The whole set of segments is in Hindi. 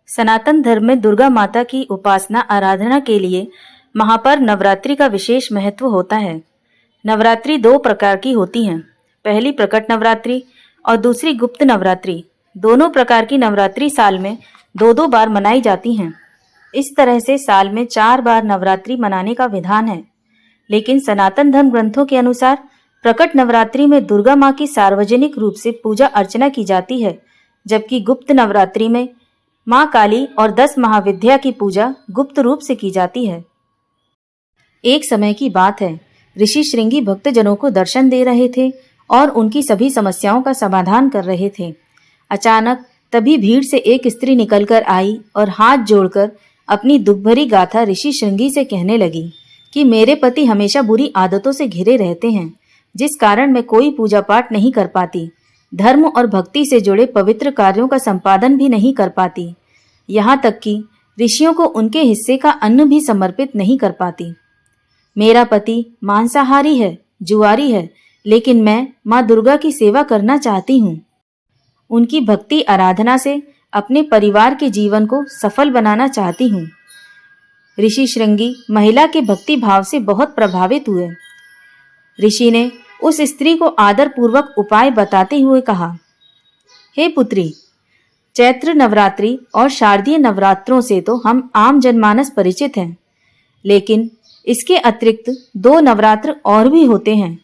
सनातन धर्म में दुर्गा माता की उपासना आराधना के लिए महापर्व नवरात्रि का विशेष महत्व होता है। नवरात्रि दो प्रकार की होती हैं। पहली प्रकट नवरात्रि और दूसरी गुप्त नवरात्रि। दोनों प्रकार की नवरात्रि साल में दो दो बार मनाई जाती हैं। इस तरह से साल में 4 बार नवरात्रि मनाने का विधान है। लेकिन सनातन धर्म ग्रंथों के अनुसार प्रकट नवरात्रि में दुर्गा माँ की सार्वजनिक रूप से पूजा अर्चना की जाती है, जबकि गुप्त नवरात्रि में माँ काली और 10 महाविद्या की पूजा गुप्त रूप से की जाती है। एक समय की बात है, ऋषि श्रृंगी भक्तजनों को दर्शन दे रहे थे और उनकी सभी समस्याओं का समाधान कर रहे थे। अचानक तभी भीड़ से एक स्त्री निकलकर आई और हाथ जोड़कर अपनी दुख भरी गाथा ऋषि श्रृंगी से कहने लगी कि मेरे पति हमेशा बुरी आदतों से घिरे रहते हैं, जिस कारण मैं कोई पूजा पाठ नहीं कर पाती, धर्म और भक्ति से जुड़े पवित्र कार्यों का संपादन भी नहीं कर पाती, यहाँ तक कि ऋषियों को उनके हिस्से का अन्न भी समर्पित नहीं कर पाती। मेरा पति मांसाहारी है, जुआरी है, लेकिन मैं माँ दुर्गा की सेवा करना चाहती हूँ। उनकी भक्ति आराधना से अपने परिवार के जीवन को सफल बनाना चाहती हूँ। ऋषि श्रृंगी महिला के भक्ति भाव से बहुत प्रभावित हुए। ऋषि ने उस स्त्री को आदर पूर्वक उपाय बताते हुए कहा, हे पुत्री, चैत्र नवरात्रि और शारदीय नवरात्रों से तो हम आम जनमानस परिचित हैं, लेकिन इसके अतिरिक्त 2 नवरात्र और भी होते हैं,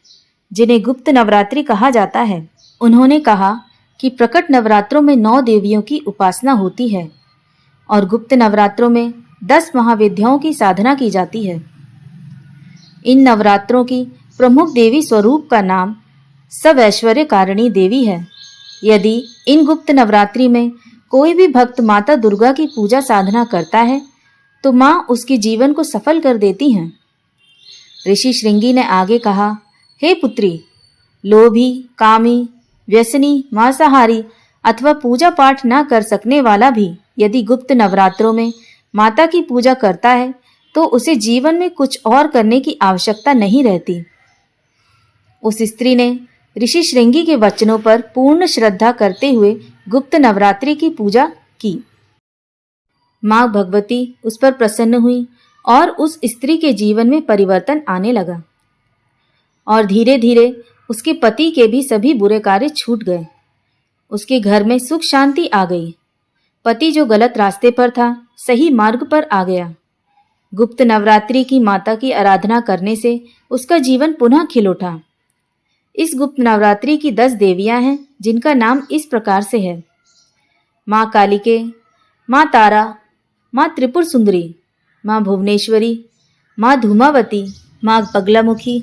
जिन्हें गुप्त नवरात्रि कहा जाता है। उन्होंने कहा कि प्रकट नवरात्रों में 9 देवियों की उपासना होती है और गुप्त नवरात्रों में 10 महाविद्याओं की साधना की जाती है। इन नवरात्रों की प्रमुख देवी स्वरूप का नाम सवैश्वर्य कारिणी देवी है। यदि इन गुप्त नवरात्रि में कोई भी भक्त माता दुर्गा की पूजा साधना करता है तो माँ उसके जीवन को सफल कर देती हैं। ऋषि श्रृंगी ने आगे कहा, हे पुत्री, लोभी, कामी, व्यसनी, मांसाहारी अथवा पूजा पाठ न कर सकने वाला भी यदि गुप्त नवरात्रों में माता की पूजा करता है तो उसे जीवन में कुछ और करने की आवश्यकता नहीं रहती। उस स्त्री ने ऋषि श्रृंगी के वचनों पर पूर्ण श्रद्धा करते हुए गुप्त नवरात्रि की पूजा की। माँ भगवती उस पर प्रसन्न हुई और उस स्त्री के जीवन में परिवर्तन आने लगा और धीरे धीरे उसके पति के भी सभी बुरे कार्य छूट गए। उसके घर में सुख शांति आ गई। पति जो गलत रास्ते पर था, सही मार्ग पर आ गया। गुप्त नवरात्रि की माता की आराधना करने से उसका जीवन पुनः खिल उठा। इस गुप्त नवरात्रि की 10 देवियां हैं, जिनका नाम इस प्रकार से है, माँ कालिके, माँ तारा, माँ त्रिपुर सुंदरी, माँ भुवनेश्वरी, माँ धूमावती, माँ बगलामुखी,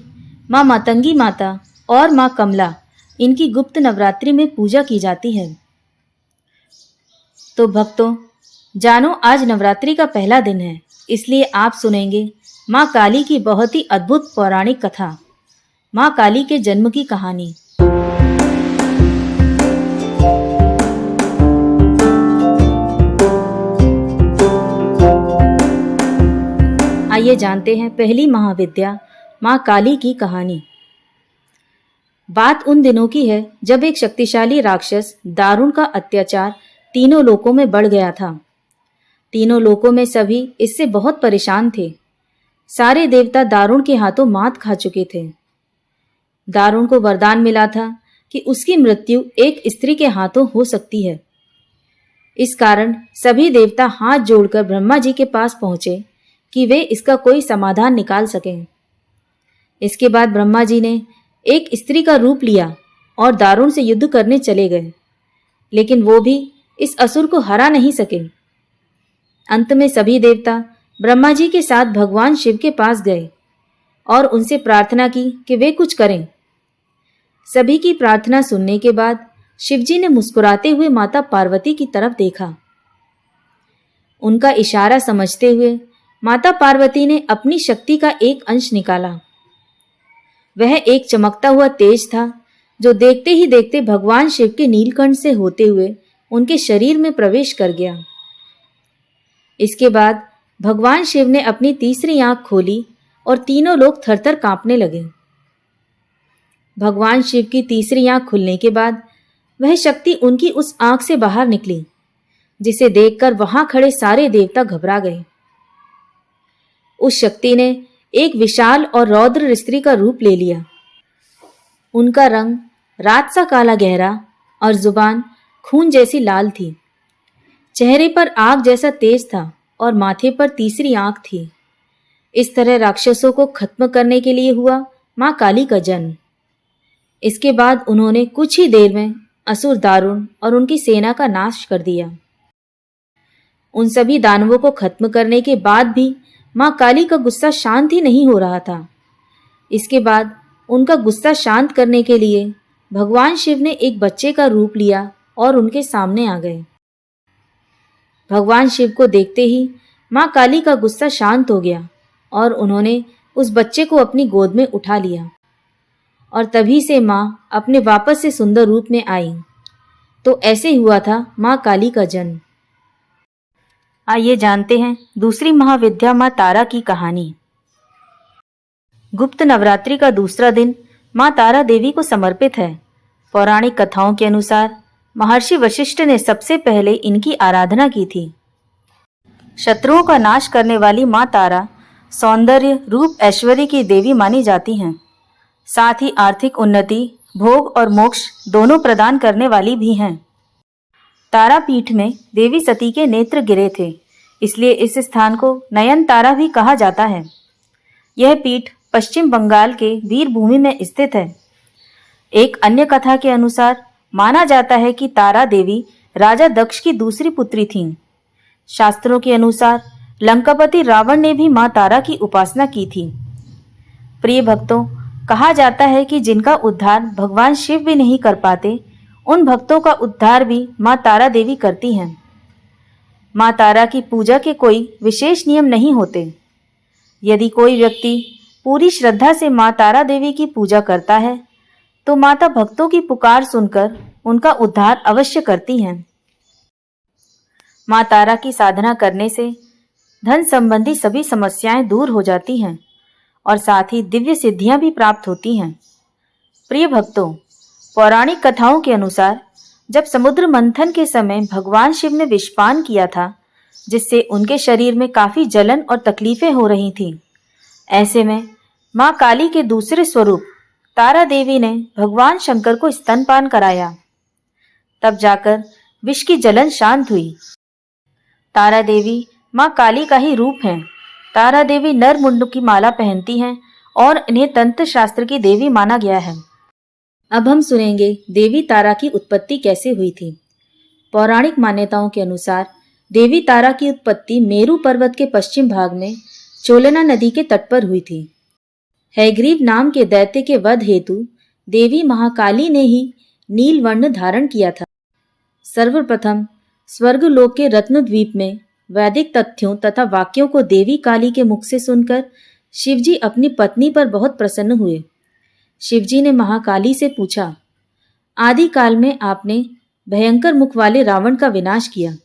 माँ मातंगी माता और माँ कमला। इनकी गुप्त नवरात्रि में पूजा की जाती है। तो भक्तों, जानो आज नवरात्रि का पहला दिन है, इसलिए आप सुनेंगे माँ काली की बहुत ही अद्भुत पौराणिक कथा, माँ काली के जन्म की कहानी। आइए जानते हैं पहली महाविद्या माँ काली की कहानी। बात उन दिनों की है जब एक शक्तिशाली राक्षस दारुण का अत्याचार तीनों लोकों में बढ़ गया था। तीनों लोकों में सभी इससे बहुत परेशान थे। सारे देवता दारुण के हाथों मात खा चुके थे। दारुण को वरदान मिला था कि उसकी मृत्यु एक स्त्री के हाथों हो सकती है। इस कारण सभी देवता हाथ जोड़कर ब्रह्मा जी के पास पहुंचे कि वे इसका कोई समाधान निकाल सकें। इसके बाद ब्रह्मा जी ने एक स्त्री का रूप लिया और दारुण से युद्ध करने चले गए, लेकिन वो भी इस असुर को हरा नहीं सके। अंत में सभी देवता ब्रह्मा जी के साथ भगवान शिव के पास गए और उनसे प्रार्थना की कि वे कुछ करें। सभी की प्रार्थना सुनने के बाद शिवजी ने मुस्कुराते हुए माता पार्वती की तरफ देखा। उनका इशारा समझते हुए माता पार्वती ने अपनी शक्ति का एक अंश निकाला। वह एक चमकता हुआ तेज था जो देखते ही देखते भगवान शिव के नीलकंठ से होते हुए उनके शरीर में प्रवेश कर गया। इसके बाद भगवान शिव ने अपनी तीसरी आंख खोली और तीनों लोग थरथर कांपने लगे। भगवान शिव की तीसरी आंख खुलने के बाद वह शक्ति उनकी उस आंख से बाहर निकली जिसे देखकर वहां खड़े सारे देवता घबरा गए। उस शक्ति ने एक विशाल और रौद्र स्त्री का रूप ले लिया। उनका रंग रात सा काला गहरा और जुबान खून जैसी लाल थी। चेहरे पर आग जैसा तेज था और माथे पर तीसरी आंख थी। इस तरह राक्षसों को खत्म करने के लिए हुआ मां काली का जन्म। इसके बाद उन्होंने कुछ ही देर में असुर दारुण और उनकी सेना का नाश कर दिया। उन सभी दानवों को खत्म करने के बाद भी मां काली का गुस्सा शांत ही नहीं हो रहा था। इसके बाद उनका गुस्सा शांत करने के लिए भगवान शिव ने एक बच्चे का रूप लिया और उनके सामने आ गए। भगवान शिव को देखते ही मां काली का गुस्सा शांत हो गया और उन्होंने उस बच्चे को अपनी गोद में उठा लिया और तभी से मां अपने वापस से सुंदर रूप में आई। तो ऐसे हुआ था मां काली का जन्म। आइए जानते हैं दूसरी महाविद्या मां तारा की कहानी। गुप्त नवरात्रि का दूसरा दिन मां तारा देवी को समर्पित है। पौराणिक कथाओं के अनुसार महर्षि वशिष्ठ ने सबसे पहले इनकी आराधना की थी। शत्रुओं का नाश करने वाली मां तारा सौंदर्य, रूप, ऐश्वर्य की देवी मानी जाती हैं। साथ ही आर्थिक उन्नति, भोग और मोक्ष दोनों प्रदान करने वाली भी हैं। तारापीठ में देवी सती के नेत्र गिरे थे, इसलिए इस स्थान को नयन तारा भी कहा जाता है। यह पीठ पश्चिम बंगाल के वीरभूमि में स्थित है। एक अन्य कथा के अनुसार माना जाता है कि तारा देवी राजा दक्ष की दूसरी पुत्री थीं। शास्त्रों के अनुसार लंकापति रावण ने भी मां तारा की उपासना की थी। प्रिय भक्तों, कहा जाता है कि जिनका उद्धार भगवान शिव भी नहीं कर पाते, उन भक्तों का उद्धार भी मां तारा देवी करती हैं। मां तारा की पूजा के कोई विशेष नियम नहीं होते। यदि कोई व्यक्ति पूरी श्रद्धा से मां तारा देवी की पूजा करता है तो माता भक्तों की पुकार सुनकर उनका उद्धार अवश्य करती हैं। मां तारा की साधना करने से धन संबंधी सभी समस्याएं दूर हो जाती हैं और साथ ही दिव्य सिद्धियां भी प्राप्त होती हैं। प्रिय भक्तों, पौराणिक कथाओं के अनुसार जब समुद्र मंथन के समय भगवान शिव ने विषपान किया था, जिससे उनके शरीर में काफी जलन और तकलीफें हो रही थीं। ऐसे में मां काली के दूसरे स्वरूप तारा देवी ने भगवान शंकर को स्तनपान कराया। तब जाकर विष की जलन शांत हुई। तारा देवी मां काली का ही रूप है। तारा देवी नर मुंड की माला पहनती हैं और इन्हें तंत्र शास्त्र की देवी माना गया है। अब हम सुनेंगे देवी तारा की उत्पत्ति कैसे हुई थी। पौराणिक मान्यताओं के अनुसार देवी तारा की उत्पत्ति मेरू पर्वत के पश्चिम भाग में चोलना नदी के तट पर हुई थी। हैग्रीव नाम के दैत्य के वध हेतु देवी महाकाली ने ही नील वर्ण धारण किया था। सर्वप्रथम स्वर्गलोक के रत्नद्वीप में वैदिक तथ्यों तथा वाक्यों को देवी काली के मुख से सुनकर शिवजी अपनी पत्नी पर बहुत प्रसन्न हुए। शिवजी ने महाकाली से पूछा, आदि काल में आपने भयंकर मुख वाले रावण का विनाश किया,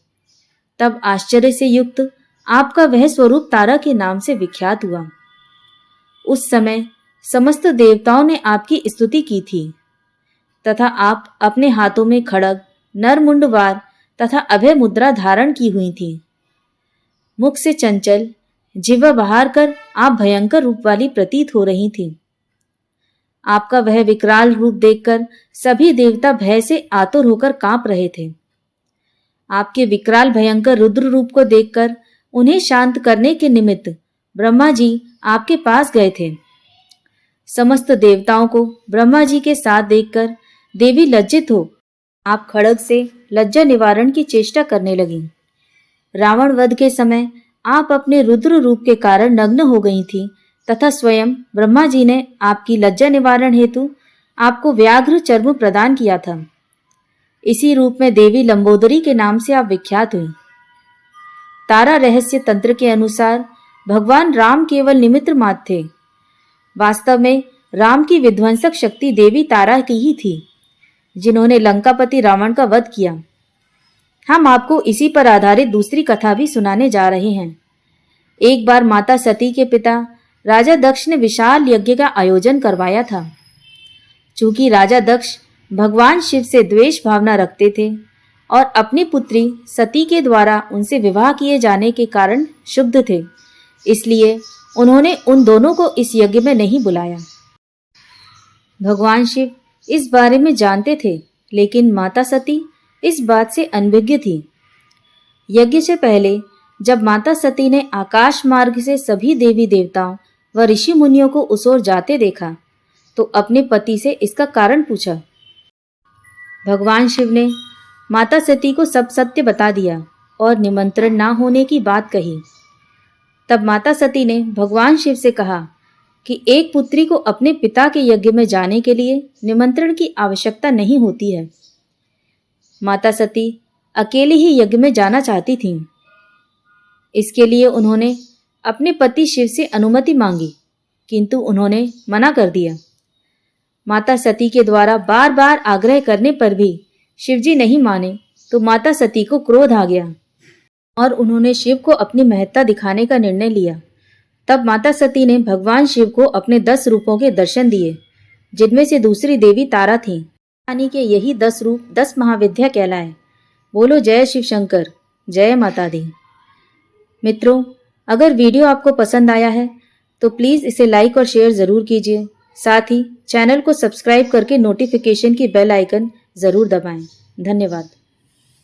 तब आश्चर्य से युक्त आपका वह स्वरूप तारा के नाम से विख्यात हुआ। उस समय समस्त देवताओं ने आपकी स्तुति की थी तथा आप अपने हाथों में खड्ग, नरमुंड वार तथा अभय मुद्रा धारण की हुई थी। मुख से चंचल, जिह्वा बहार कर आप भयंकर रूप वाली प्रतीत हो रही थी। आपका वह विकराल रूप देखकर सभी देवता भय से आतुर होकर कांप रहे थे। आपके विकराल भयंकर रुद्र रूप को देखकर उन्हें शांत करने के निमित्त ब्रह्मा जी आपके पास गए थे। समस्त देवताओं को ब्रह्मा जी के साथ देखकर देवी लज्जित हो आप खड्ग से लज्जा निवारण की चेष्टा करने लगी। रावण वध के समय आप अपने रुद्र रूप के कारण नग्न हो गई थी तथा स्वयं ब्रह्मा जी ने आपकी लज्जा निवारण हेतु आपको व्याघ्र चर्म प्रदान किया था। इसी रूप में देवी लंबोदरी के नाम से आप विख्यात हुई। तारा रहस्य तंत्र के अनुसार भगवान राम केवल निमित्त मात्र थे। वास्तव में राम की विध्वंसक शक्ति देवी तारा की ही थी, जिन्होंने लंकापति रावण का वध किया। हम आपको इसी पर आधारित दूसरी कथा भी सुनाने जा रहे हैं। एक बार माता सती के पिता राजा दक्ष ने विशाल यज्ञ का आयोजन करवाया था। चूंकि राजा दक्ष भगवान शिव से द्वेष भावना रखते थे, और अपनी पुत्री सती के द्वारा उनसे विवाह किए जाने के कारण शुद्ध थे, इसलिए उन्होंने उन दोनों को इस यज्ञ में नहीं बुलाया। भगवान शिव इस बारे में जानते थे, लेकिन माता सती इस बात से अनभिज्ञ थी। यज्ञ से पहले जब माता सती ने आकाश मार्ग से सभी देवी देवताओं व ऋषि मुनियों को उस ओर जाते देखा तो अपने पति से इसका कारण पूछा। भगवान शिव ने माता सती को सब सत्य बता दिया और निमंत्रण ना होने की बात कही। तब माता सती ने भगवान शिव से कहा कि एक पुत्री को अपने पिता के यज्ञ में जाने के लिए निमंत्रण की आवश्यकता नहीं होती है। माता सती अकेले ही यज्ञ में जाना चाहती थीं। इसके लिए उन्होंने अपने पति शिव से अनुमति मांगी, किंतु उन्होंने मना कर दिया। माता सती के द्वारा बार बार आग्रह करने पर भी शिवजी नहीं माने तो माता सती को क्रोध आ गया और उन्होंने शिव को अपनी महत्ता दिखाने का निर्णय लिया। तब माता सती ने भगवान शिव को अपने 10 रूपों के दर्शन दिए, जिनमें से दूसरी देवी तारा थी। यानी कि यही 10 रूप 10 महाविद्या कहलाए। बोलो जय शिव शंकर, जय माता दी। मित्रों, अगर वीडियो आपको पसंद आया है तो प्लीज़ इसे लाइक और शेयर ज़रूर कीजिए। साथ ही चैनल को सब्सक्राइब करके नोटिफिकेशन की बेल आइकन ज़रूर दबाएं। धन्यवाद।